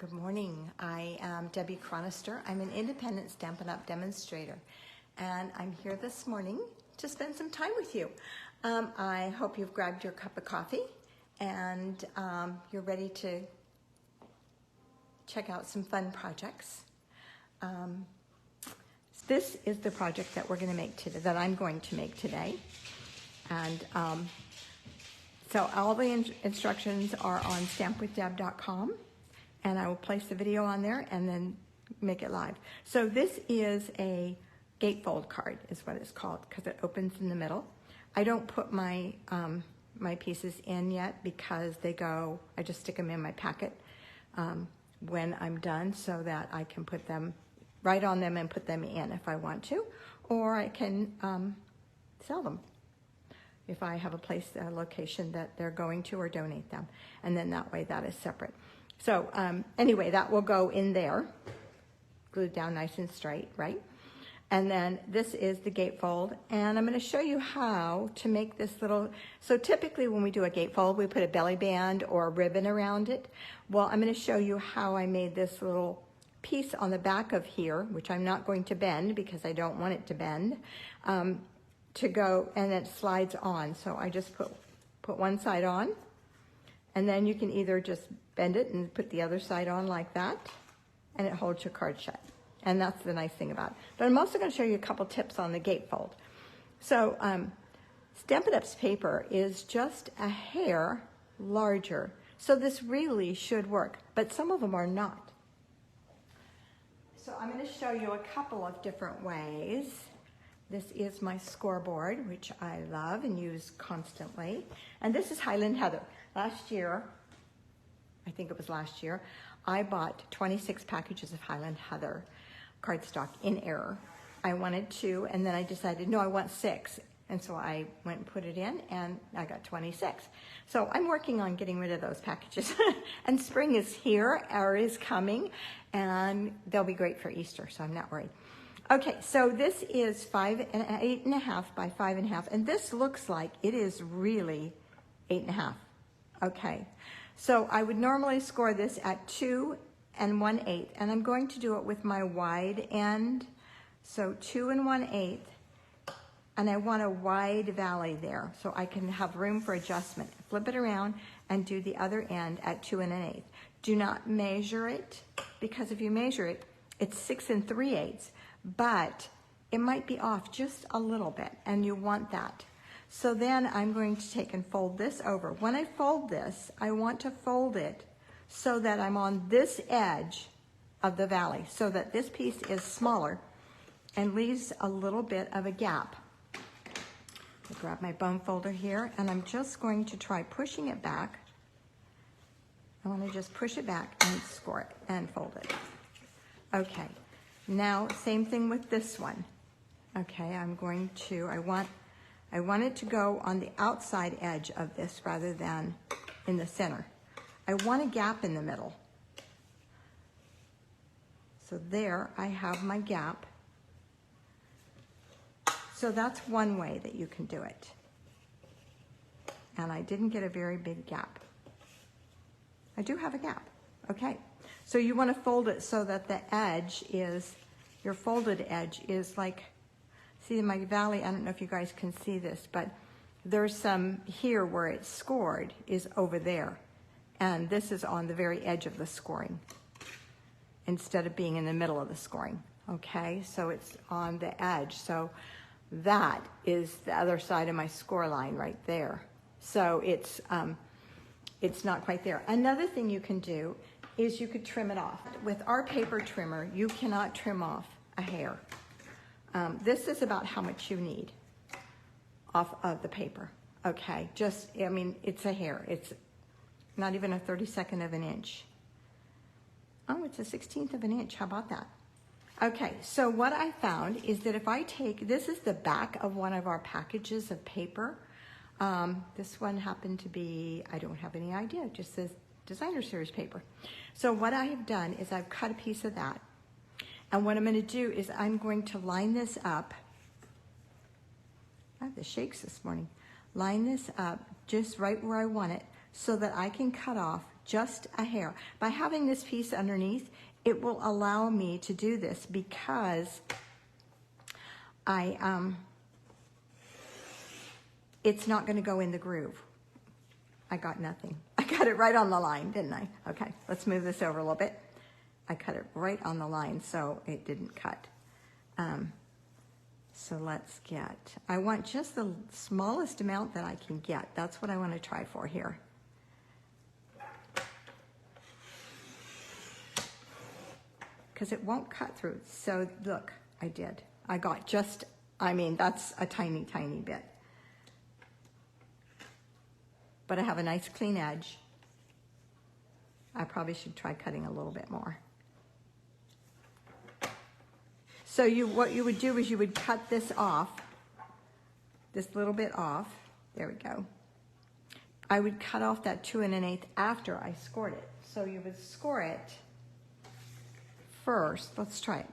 Good morning. I am Debbie Chronister. I'm an independent Stampin' Up! Demonstrator, and I'm here this morning to spend some time with you. I hope you've grabbed your cup of coffee and you're ready to check out some fun projects. This is the project that we're going to make today, that I'm going to make today, and so all the instructions are on stampwithdeb.com. And I will place the video on there and then make it live. So this is a gatefold card is what it's called because it opens in the middle. I don't put my my pieces in yet because they go, I just stick them in my packet when I'm done so that I can put them, write on them and put them in if I want to, or I can sell them if I have a location that they're going to, or donate them. And then that way that is separate. So anyway, that will go in there, glued down nice and straight, right? And then this is the gatefold, and I'm going to show you how to make this little, so typically when we do a gatefold, we put a belly band or a ribbon around it. Well, I'm going to show you how I made this little piece on the back of here, which I'm not going to bend because I don't want it to bend, to go, and it slides on. So I just put one side on, and then you can either just bend it and put the other side on like that, and it holds your card shut. And that's the nice thing about it. But I'm also going to show you a couple tips on the gatefold. So Stampin' Up's paper is just a hair larger. So this really should work, but some of them are not. So I'm going to show you a couple of different ways. This is my scoreboard, which I love and use constantly. And this is Highland Heather. Last year, I think it was last year, I bought 26 packages of Highland Heather cardstock in error. I wanted 2, and then I decided, no, I want 6. And so I went and put it in, and I got 26. So I'm working on getting rid of those packages. And spring is here, or is coming, and they'll be great for Easter, so I'm not worried. Okay, so this is 8.5 by 5.5, and this looks like it is really 8.5. Okay, so I would normally score this at 2 1/8, and I'm going to do it with my wide end. So 2 1/8, and I want a wide valley there so I can have room for adjustment. Flip it around and do the other end at 2 1/8. Do not measure it, because if you measure it, it's 6 3/8, but it might be off just a little bit, and you want that. So then I'm going to take and fold this over. When I fold this, I want to fold it so that I'm on this edge of the valley, so that this piece is smaller and leaves a little bit of a gap. I grab my bone folder here, and I'm just going to try pushing it back. I want to just push it back and score it and fold it. Okay, now same thing with this one. Okay, I'm going to, I want it to go on the outside edge of this rather than in the center. I want a gap in the middle. So there I have my gap. So that's one way that you can do it. And I didn't get a very big gap. I do have a gap. Okay. So you want to fold it so that the edge is, your folded edge is like, see my valley, I don't know if you guys can see this, but there's some here where it's scored is over there. And this is on the very edge of the scoring instead of being in the middle of the scoring. Okay, so it's on the edge. So that is the other side of my score line right there. So it's not quite there. Another thing you can do is you could trim it off. With our paper trimmer, you cannot trim off a hair. This is about how much you need off of the paper. Okay, just, I mean, it's a hair. It's not even a 32nd of an inch. Oh, it's a 16th of an inch. How about that? Okay, so what I found is that if I take, this is the back of one of our packages of paper. This one happened to be, I don't have any idea, it just says designer series paper. So what I have done is I've cut a piece of that. And what I'm going to do is I'm going to line this up. I have the shakes this morning. Line this up just right where I want it so that I can cut off just a hair. By having this piece underneath, it will allow me to do this because it's not going to go in the groove. I got nothing. I got it right on the line, didn't I? Okay, let's move this over a little bit. I cut it right on the line, so it didn't cut. So let's get, I want just the smallest amount that I can get. That's what I want to try for here. Because it won't cut through. So look, I did. I got just, I mean, that's a tiny, tiny bit. But I have a nice clean edge. I probably should try cutting a little bit more. So what you would do is you would cut this off, this little bit off. There we go. I would cut off that 2 1/8 after I scored it. So you would score it first. Let's try it.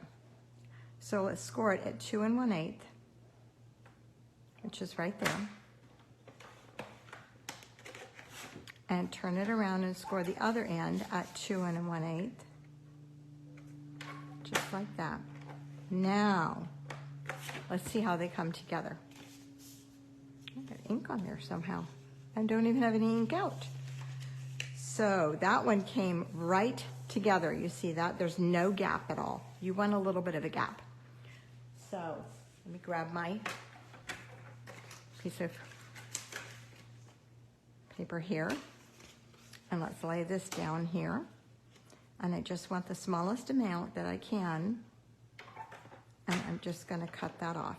So let's score it at 2 1/8, which is right there. And turn it around and score the other end at 2 1/8, just like that. Now, let's see how they come together. I got ink on there somehow. I don't even have any ink out. So that one came right together. You see that? There's no gap at all. You want a little bit of a gap. So let me grab my piece of paper here. And let's lay this down here. And I just want the smallest amount that I can. And I'm just going to cut that off.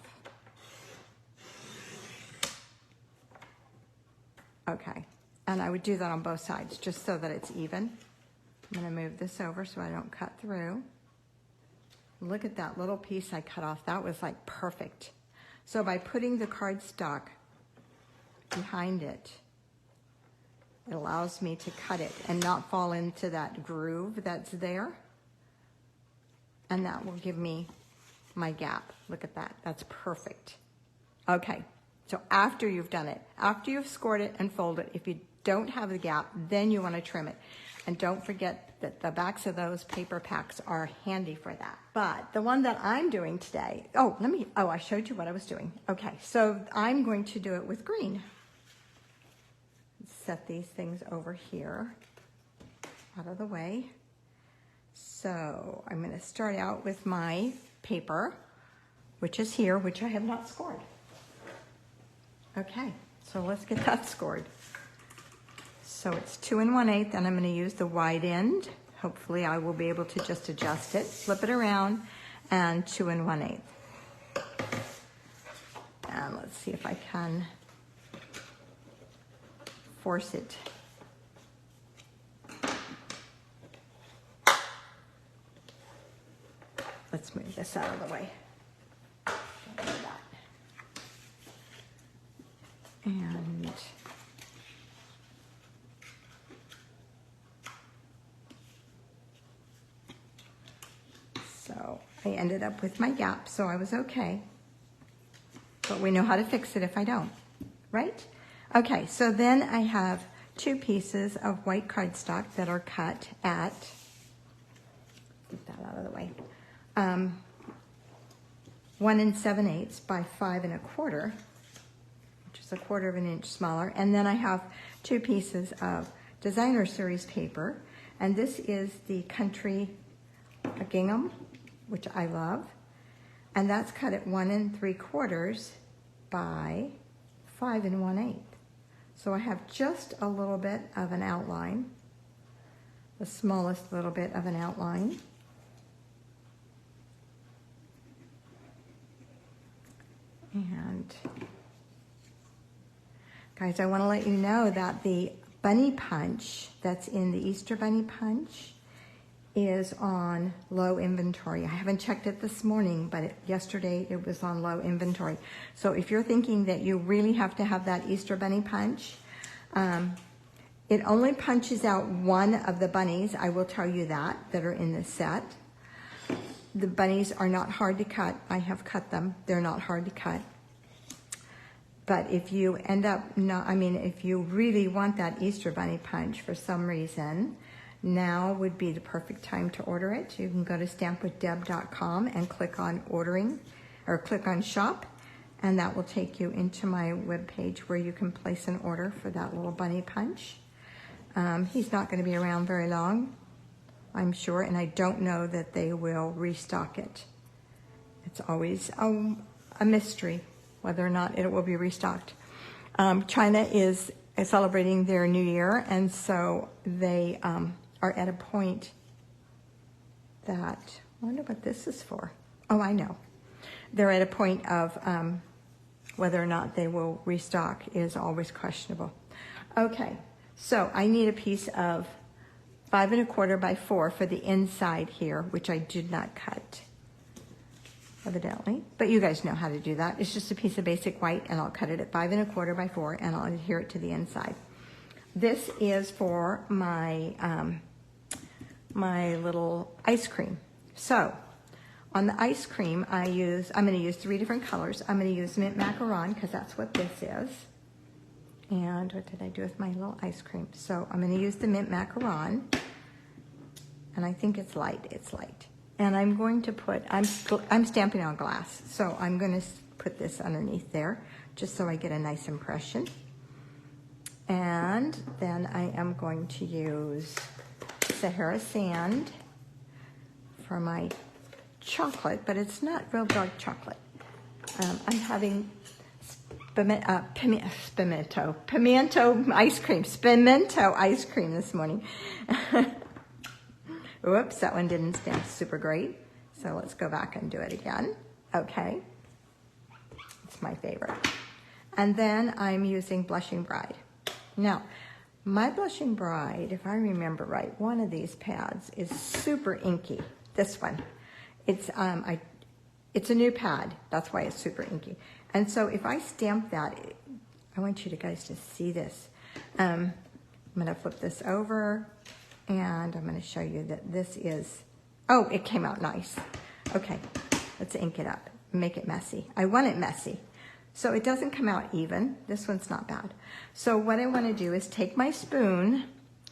Okay. And I would do that on both sides just so that it's even. I'm going to move this over so I don't cut through. Look at that little piece I cut off. That was like perfect. So by putting the cardstock behind it, it allows me to cut it and not fall into that groove that's there. And that will give me my gap. Look at that. That's perfect. Okay. So after you've done it, after you've scored it and folded it, if you don't have the gap, then you want to trim it. And don't forget that the backs of those paper packs are handy for that. But the one that I'm doing today, I showed you what I was doing. Okay. So I'm going to do it with green. Set these things over here, out of the way. So I'm going to start out with my paper, which is here, which I have not scored. Okay, so let's get that scored. So it's 2 1/8, and I'm going to use the wide end. Hopefully I will be able to just adjust it, flip it around, and 2 1/8. And let's see if I can force it. Let's move this out of the way. And so I ended up with my gap, so I was okay. But we know how to fix it if I don't, right? Okay, so then I have 2 pieces of white cardstock that are cut at, get that out of the way, 1 7/8 by 5 1/4, which is 1/4 of an inch smaller. And then I have 2 pieces of designer series paper, and this is the Country Gingham, which I love, and that's cut at 1 3/4 by 5 1/8. So I have just a little bit of an outline, the smallest little bit of an outline. And guys, I want to let you know that the bunny punch that's in the Easter Bunny punch is on low inventory. I haven't checked it this morning, but yesterday it was on low inventory. So if you're thinking that you really have to have that Easter Bunny punch, it only punches out one of the bunnies, I will tell you that are in this set. The bunnies are not hard to cut. I have cut them. They're not hard to cut. But if you end up not, I mean, if you really want that Easter Bunny punch for some reason, now would be the perfect time to order it. You can go to stampwithdeb.com and click on ordering, or click on shop, and that will take you into my webpage where you can place an order for that little bunny punch. He's not going to be around very long, I'm sure, and I don't know that they will restock it. It's always a mystery whether or not it will be restocked. China is celebrating their New Year, and so they are at a point that, I wonder what this is for. Oh, I know. They're at a point of whether or not they will restock is always questionable. Okay, so I need a piece of 5 1/4 by 4 for the inside here, which I did not cut, evidently. But you guys know how to do that. It's just a piece of basic white, and I'll cut it at 5 1/4 by 4, and I'll adhere it to the inside. This is for my my little ice cream. So on the ice cream, I'm going to use 3 different colors. I'm going to use mint macaron because that's what this is. And what did I do with my little ice cream? So I'm going to use the mint macaron, and I think it's light. It's light. And I'm going to put, I'm stamping on glass, so I'm going to put this underneath there just so I get a nice impression. And then I am going to use Sahara sand for my chocolate, but it's not real dark chocolate. I'm having pimento ice cream this morning. Whoops, that one didn't stamp super great. So let's go back and do it again. Okay, it's my favorite. And then I'm using Blushing Bride. Now, my Blushing Bride, if I remember right, one of these pads is super inky. This one. It's a new pad. That's why it's super inky. And so if I stamp that, I want you guys to see this. I'm going to flip this over, and I'm going to show you that this is, oh, it came out nice. Okay, let's ink it up, make it messy. I want it messy. So it doesn't come out even. This one's not bad. So what I want to do is take my spoon,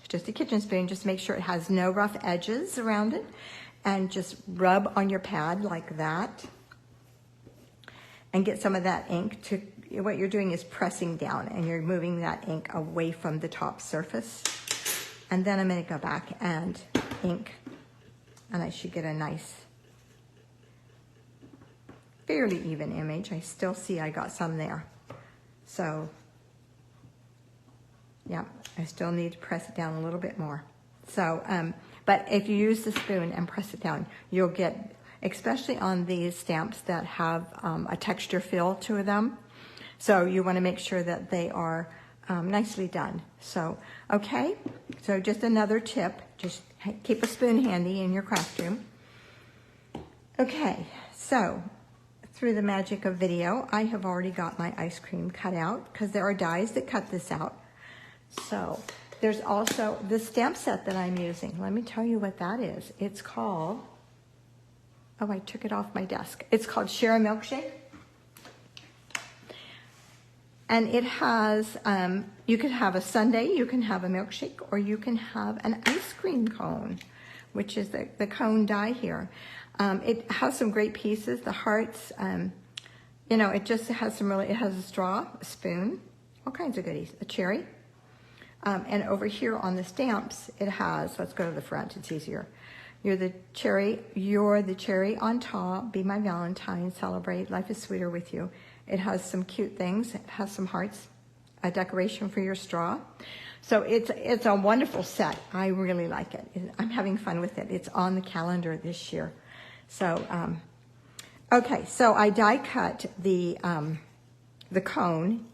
just a kitchen spoon, just make sure it has no rough edges around it, and just rub on your pad like that, and get some of that ink to, what you're doing is pressing down, and you're moving that ink away from the top surface. And then I'm going to go back and ink, and I should get a nice, fairly even image. I still see I got some there. So, yeah, I still need to press it down a little bit more. So, but if you use the spoon and press it down, you'll get, especially on these stamps that have a texture feel to them. So you want to make sure that they are nicely done. So, okay, so just another tip, just keep a spoon handy in your craft room. Okay, so through the magic of video, I have already got my ice cream cut out because there are dies that cut this out. So there's also the stamp set that I'm using. Let me tell you what that is. It's called, oh, I took it off my desk. It's called Share A Milkshake. And it has, you can have a sundae, you can have a milkshake, or you can have an ice cream cone, which is the cone die here. It has some great pieces, the hearts, you know, it just has some really, it has a straw, a spoon, all kinds of goodies, a cherry. And over here on the stamps, it has, let's go to the front, it's easier. You're the cherry on top, be my Valentine, celebrate, life is sweeter with you. It has some cute things, it has some hearts, a decoration for your straw. So it's a wonderful set, I really like it. I'm having fun with it. It's on the calendar this year. So, okay, so I die cut the cone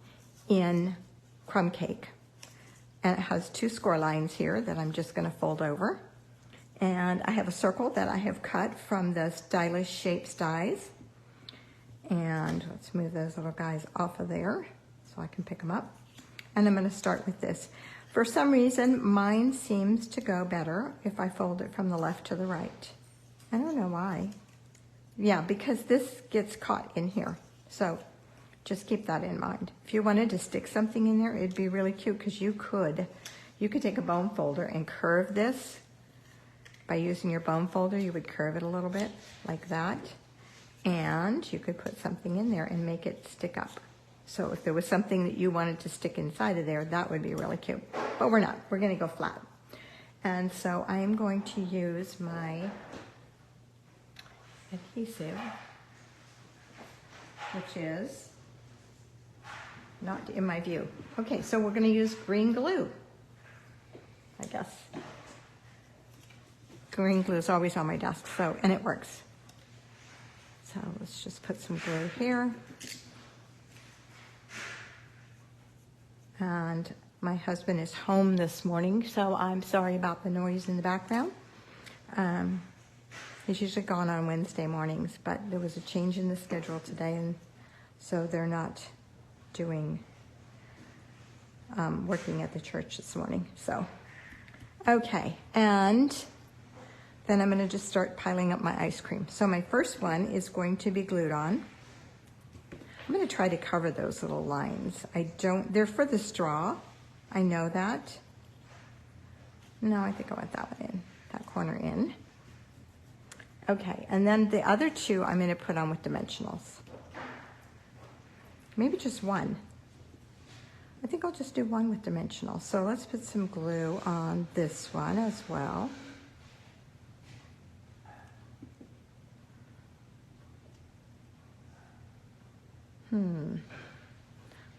in crumb cake. And it has 2 score lines here that I'm just going to fold over. And I have a circle that I have cut from the Stylish Shapes dies. And let's move those little guys off of there so I can pick them up. And I'm going to start with this. For some reason, mine seems to go better if I fold it from the left to the right. I don't know why. Yeah, because this gets caught in here. So Just keep that in mind. If you wanted to stick something in there, it'd be really cute because you could take a bone folder and curve this. By using your bone folder, you would curve it a little bit like that. And you could put something in there and make it stick up. So if there was something that you wanted to stick inside of there, that would be really cute. But we're not. We're going to go flat. And so I am going to use my adhesive, which is not in my view. Okay, so we're going to use green glue, I guess. Green glue is always on my desk, so, and it works. So let's just put some glue here. And my husband is home this morning, so I'm sorry about the noise in the background. He's usually gone on Wednesday mornings, but there was a change in the schedule today, and so they're not doing working at the church this morning. So, okay, and then I'm going to just start piling up my ice cream. So my first one is going to be glued on. I'm going to try to cover those little lines. They're for the straw. I know that. No, I think I want that one in, that corner in. Okay, and then the other two I'm going to put on with dimensionals. Maybe just one. I think I'll just do one with dimensionals. So let's put some glue on this one as well.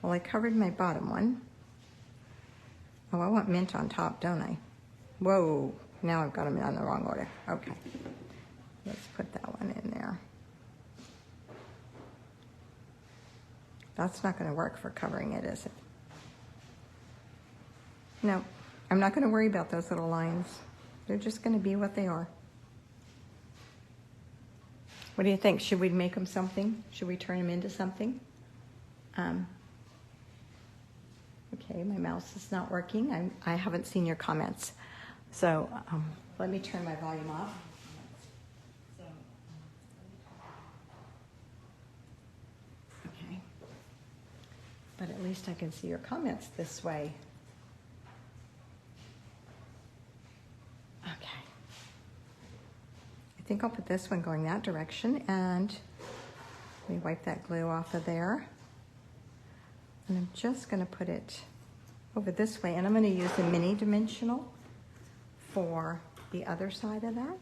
Well, I covered my bottom one. Oh, I want mint on top, don't I? Whoa, now I've got them in the wrong order. Okay, let's put that one in there. That's not going to work for covering it, is it? No, I'm not going to worry about those little lines. They're just going to be what they are. What do you think? Should we make them something? Should we turn them into something? Okay, my mouse is not working. I haven't seen your comments. So let me turn my volume off. Okay. But at least I can see your comments this way. Okay. I think I'll put this one going that direction, and let me wipe that glue off of there. And I'm just going to put it over this way, and I'm going to use a mini dimensional for the other side of that.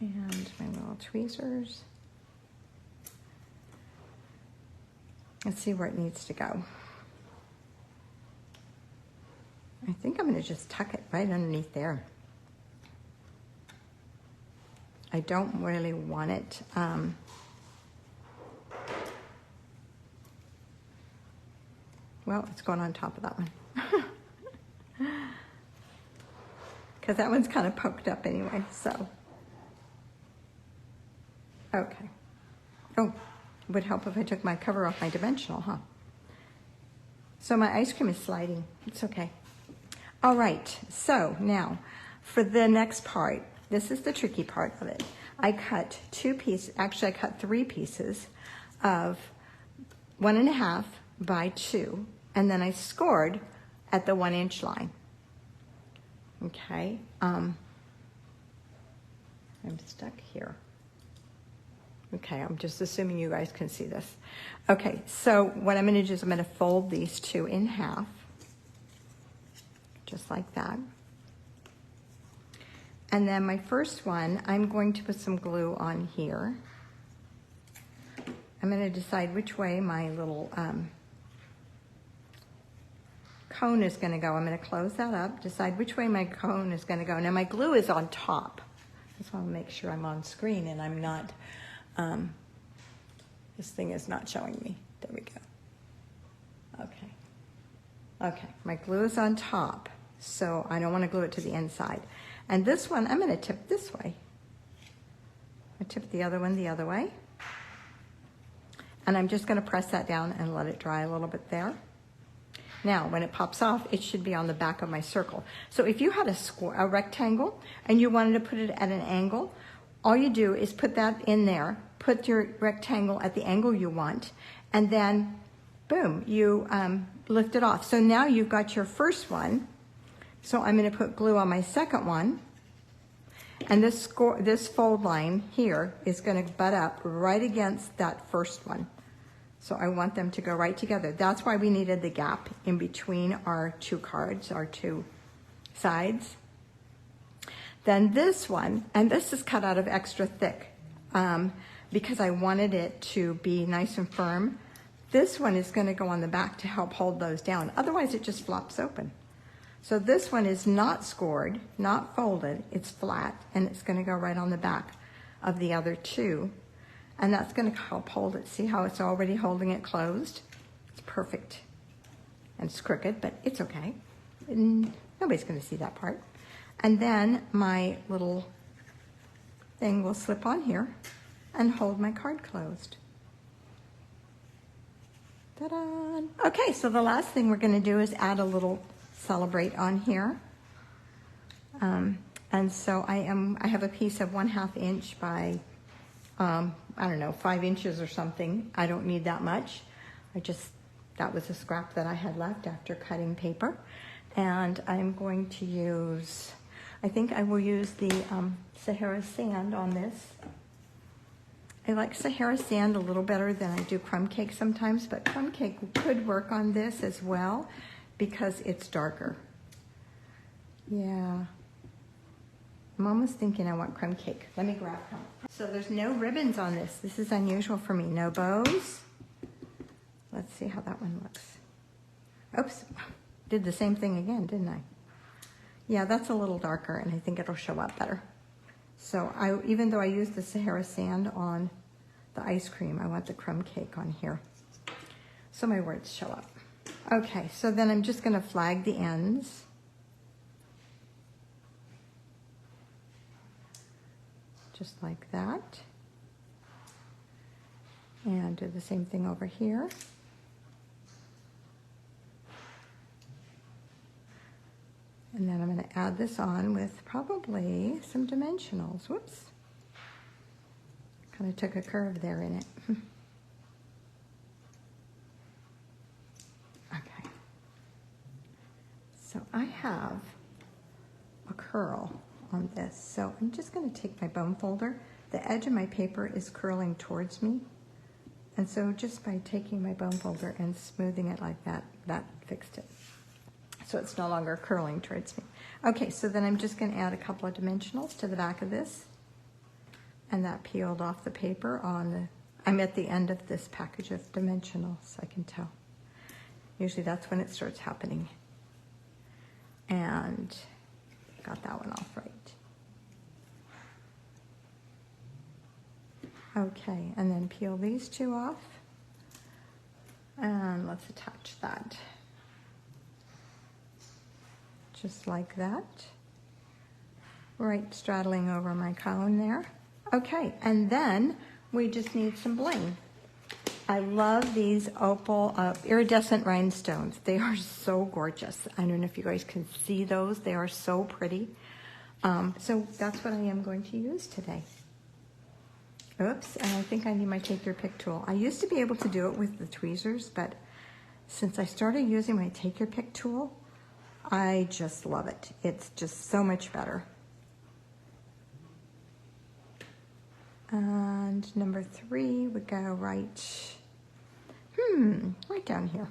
And my little tweezers. Let's see where it needs to go. I think I'm going to just tuck it right underneath there. I don't really want it well, it's going on top of that one. Because that one's kind of poked up anyway, so. Okay. Oh, it would help if I took my cover off my dimensional, huh? So my ice cream is sliding. It's okay. All right, so now for the next part, this is the tricky part of it. I cut two pieces, actually I cut 3 pieces of 1.5 by 2, and then I scored at the 1-inch line. Okay, I'm stuck here. Okay, I'm just assuming you guys can see this. Okay, so what I'm going to do is I'm going to fold these 2 in half, just like that. And then my first one, I'm going to put some glue on here. I'm going to decide which way my little cone is going to go. I'm going to close that up, decide which way my cone is going to go. Now my glue is on top. I just want to make sure I'm on screen and I'm not, this thing is not showing me. There we go. Okay. Okay, my glue is on top, so I don't want to glue it to the inside. And this one, I'm going to tip this way. I tip the other one the other way. And I'm just going to press that down and let it dry a little bit there. Now, when it pops off, it should be on the back of my circle. So if you had a rectangle and you wanted to put it at an angle, all you do is put that in there, put your rectangle at the angle you want, and then boom, you lift it off. So now you've got your first one. So I'm going to put glue on my second one, and this fold line here is going to butt up right against that first one. So I want them to go right together. That's why we needed the gap in between our two cards, our two sides. Then this one, and this is cut out of extra thick because I wanted it to be nice and firm. This one is going to go on the back to help hold those down. Otherwise it just flops open. So this one is not scored, not folded, it's flat, and it's going to go right on the back of the other two. And that's going to help hold it. See how it's already holding it closed? It's perfect. And it's crooked, but it's okay. Nobody's going to see that part. And then my little thing will slip on here and hold my card closed. Ta-da! Okay, so the last thing we're going to do is add a little celebrate on here. And so I have a piece of 1/2 inch by I don't know, 5 inches or something. I don't need that much. That was a scrap that I had left after cutting paper. And I'm going to use, I think I will use the Sahara sand on this. I like Sahara sand a little better than I do crumb cake sometimes, but crumb cake could work on this as well because it's darker. Yeah. I'm almost thinking I want crumb cake. Let me grab some. So there's no ribbons on this. This is unusual for me. No bows. Let's see how that one looks. Oops, did the same thing again, didn't I? Yeah, that's a little darker, and I think it'll show up better. So even though I used the Sahara sand on the ice cream, I want the crumb cake on here. So my words show up. Okay, so then I'm just gonna flag the ends. Just like that. And do the same thing over here. And then I'm going to add this on with probably some dimensionals. Whoops. Kind of took a curve there in it. Okay. So I have a curl on this. So I'm just going to take my bone folder. The edge of my paper is curling towards me. And so just by taking my bone folder and smoothing it like that, that fixed it. So it's no longer curling towards me. Okay, so then I'm just going to add a couple of dimensionals to the back of this. And that peeled off the paper on the, I'm at the end of this package of dimensionals, I can tell. Usually that's when it starts happening. And got that one off right. Okay, and then peel these two off. And let's attach that. Just like that. Right straddling over my cone there. Okay, and then we just need some bling. I love these opal iridescent rhinestones. They are so gorgeous. I don't know if you guys can see those. They are so pretty. So that's what I am going to use today. Oops, and I think I need my Take Your Pick tool. I used to be able to do it with the tweezers, but since I started using my Take Your Pick tool, I just love it. It's just so much better. And number 3 would go right down here.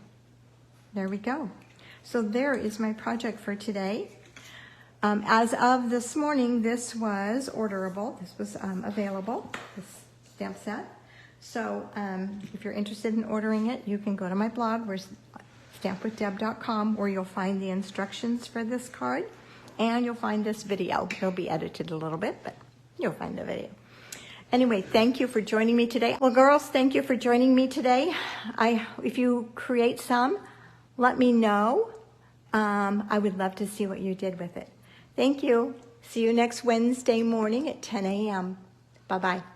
There we go. So there is my project for today. As of this morning, this was orderable. This was available, this stamp set. So if you're interested in ordering it, you can go to my blog, stampwithdeb.com, where you'll find the instructions for this card, and you'll find this video. It'll be edited a little bit, but you'll find the video. Anyway, thank you for joining me today. Well, girls, thank you for joining me today. If you create some, let me know. I would love to see what you did with it. Thank you. See you next Wednesday morning at 10 a.m. Bye-bye.